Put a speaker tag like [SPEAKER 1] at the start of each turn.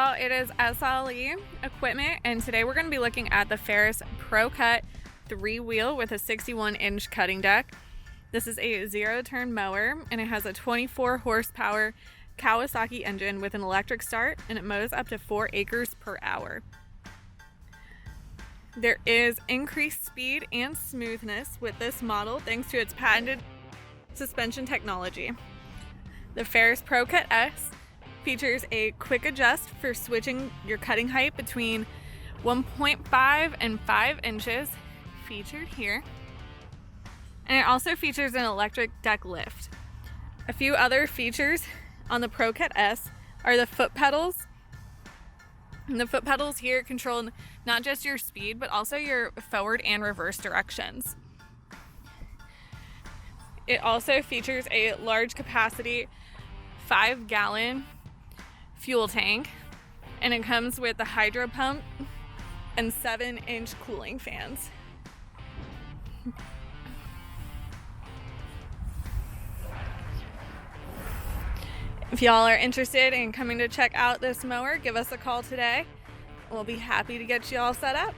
[SPEAKER 1] y'all, it is SLE equipment, and today we're going to be looking at the Ferris ProCut 3-wheel with a 61-inch cutting deck. This is a zero-turn mower, and it has a 24 horsepower Kawasaki engine with an electric start, and it mows up to 4 acres per hour. There is increased speed and smoothness with this model thanks to its patented suspension technology. The Ferris ProCut S features a quick adjust for switching your cutting height between 1.5 and 5 inches, featured here. And it also features an electric deck lift. A few other features on the ProCut S are the foot pedals. And the foot pedals here control not just your speed, but also your forward and reverse directions. It also features a large capacity 5-gallon fuel tank, and it comes with a hydro pump and 7-inch cooling fans. If y'all are interested in coming to check out this mower, give us a call today. We'll be happy to get you all set up.